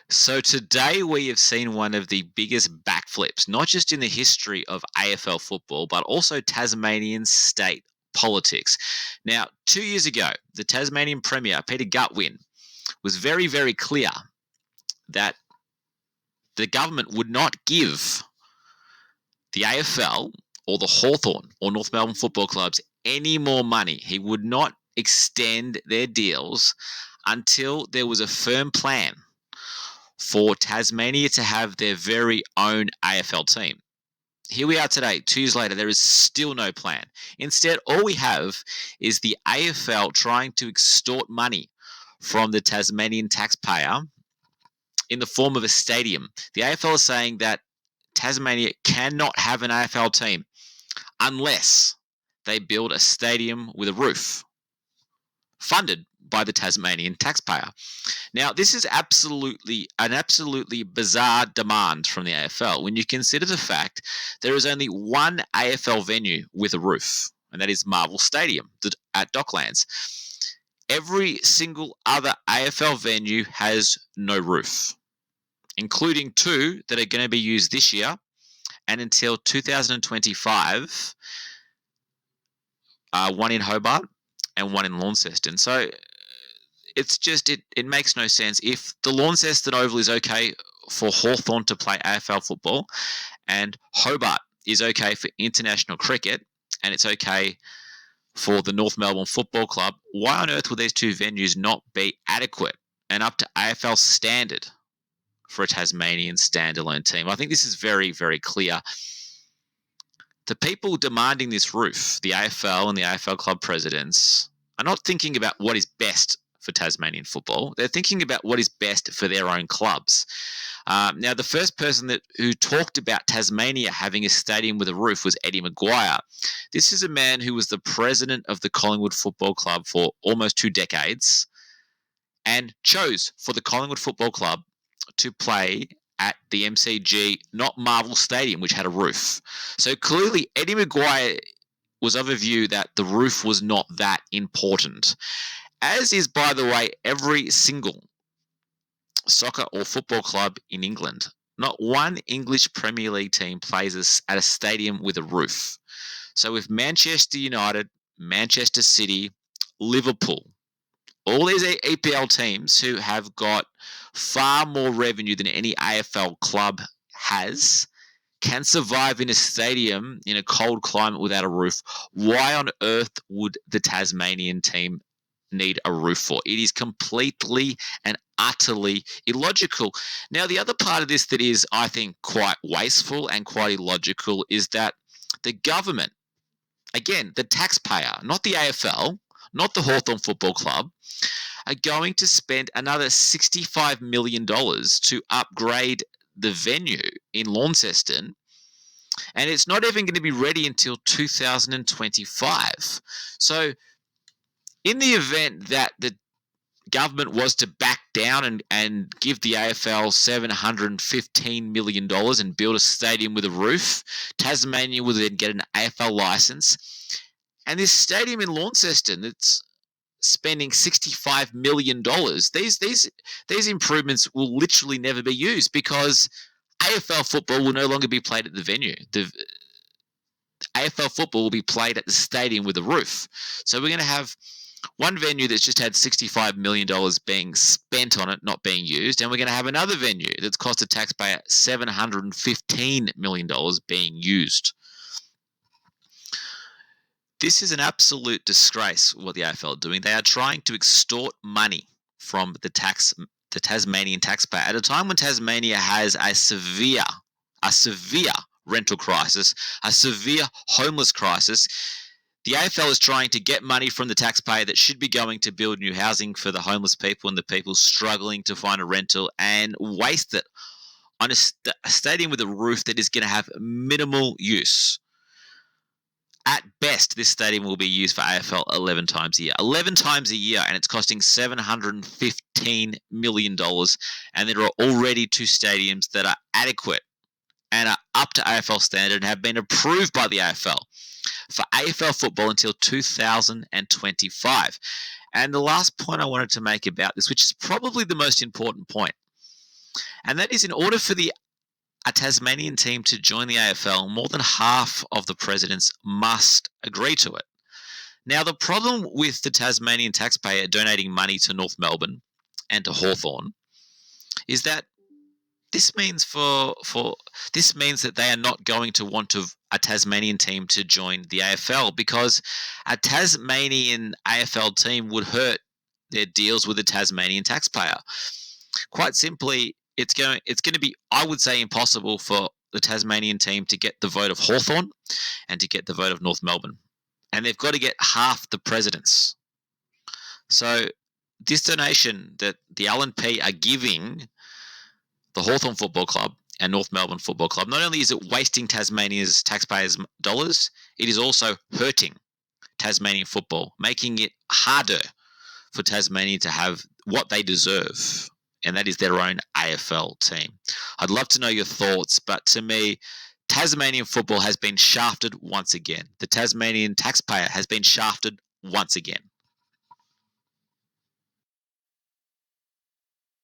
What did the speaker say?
So today we have seen one of the biggest backflips, not just in the history of AFL football, but also Tasmanian state politics. Now, 2 years ago, the Tasmanian Premier, Peter Gutwin, was very, very clear that the government would not give the AFL or the Hawthorn or North Melbourne football clubs any more money. He would not extend their deals until there was a firm plan for Tasmania to have their very own AFL team. Here we are today, 2 years later, there is still no plan. Instead, all we have is the AFL trying to extort money from the Tasmanian taxpayer in the form of a stadium. The AFL is saying that Tasmania cannot have an AFL team unless they build a stadium with a roof funded by the Tasmanian taxpayer. Now, this is an absolutely bizarre demand from the AFL when you consider the fact there is only one AFL venue with a roof, and that is Marvel Stadium at Docklands. Every single other AFL venue has no roof, including two that are going to be used this year and until 2025, one in Hobart and one in Launceston. So it's just, it makes no sense. If the Launceston Oval is okay for Hawthorn to play AFL football and Hobart is okay for international cricket and it's okay for the North Melbourne Football Club, why on earth would these two venues not be adequate and up to AFL standard for a Tasmanian standalone team? I think this is very, very clear. The people demanding this roof, the AFL and the AFL club presidents, are not thinking about what is best for Tasmanian football. They're thinking about what is best for their own clubs. Now, the first person who talked about Tasmania having a stadium with a roof was Eddie Maguire. This is a man who was the president of the Collingwood Football Club for almost 2 decades and chose for the Collingwood Football Club to play at the MCG, not Marvel Stadium, which had a roof. So clearly, Eddie Maguire was of a view that the roof was not that important. As is, by the way, every single soccer or football club in England. Not one English Premier League team plays at a stadium with a roof. So with Manchester United, Manchester City, Liverpool, all these EPL teams who have got far more revenue than any AFL club has, can survive in a stadium in a cold climate without a roof. Why on earth would the Tasmanian team need a roof for? It is completely and utterly illogical. Now, the other part of this that is, I think, quite wasteful and quite illogical is that the government, again, the taxpayer, not the AFL, not the Hawthorn Football Club, are going to spend another $65 million to upgrade the venue in Launceston, and it's not even going to be ready until 2025. So in the event that the government was to back down and give the AFL $715 million and build a stadium with a roof, Tasmania would then get an AFL license. And this stadium in Launceston that's spending $65 million, these improvements will literally never be used because AFL football will no longer be played at the venue. The AFL football will be played at the stadium with a roof. So we're going to have one venue that's just had $65 million being spent on it, not being used, and we're going to have another venue that's cost the taxpayer $715 million being used. This is an absolute disgrace what the AFL are doing. They are trying to extort money from the Tasmanian taxpayer at a time when Tasmania has a severe rental crisis, a severe homeless crisis. The AFL is trying to get money from the taxpayer that should be going to build new housing for the homeless people and the people struggling to find a rental and waste it on a stadium with a roof that is going to have minimal use. At best, this stadium will be used for AFL 11 times a year. 11 times a year, and it's costing $715 million. And there are already 2 stadiums that are adequate and are up to AFL standard and have been approved by the AFL for AFL football until 2025. And the last point I wanted to make about this, which is probably the most important point, And that is, in order for a Tasmanian team to join the AFL, more than half of the presidents must agree to it. Now, the problem with the Tasmanian taxpayer donating money to North Melbourne and to Hawthorn is that this means that they are not going to want a Tasmanian team to join the AFL, because a Tasmanian AFL team would hurt their deals with the Tasmanian taxpayer. Quite simply, it's going to be, I would say, impossible for the Tasmanian team to get the vote of Hawthorn and to get the vote of North Melbourne. And they've got to get half the presidents. So this donation that the LNP are giving the Hawthorn Football Club and North Melbourne Football Club, not only is it wasting Tasmania's taxpayers' dollars, it is also hurting Tasmanian football, making it harder for Tasmania to have what they deserve, and that is their own AFL team. I'd love to know your thoughts, but to me, Tasmanian football has been shafted once again. The Tasmanian taxpayer has been shafted once again.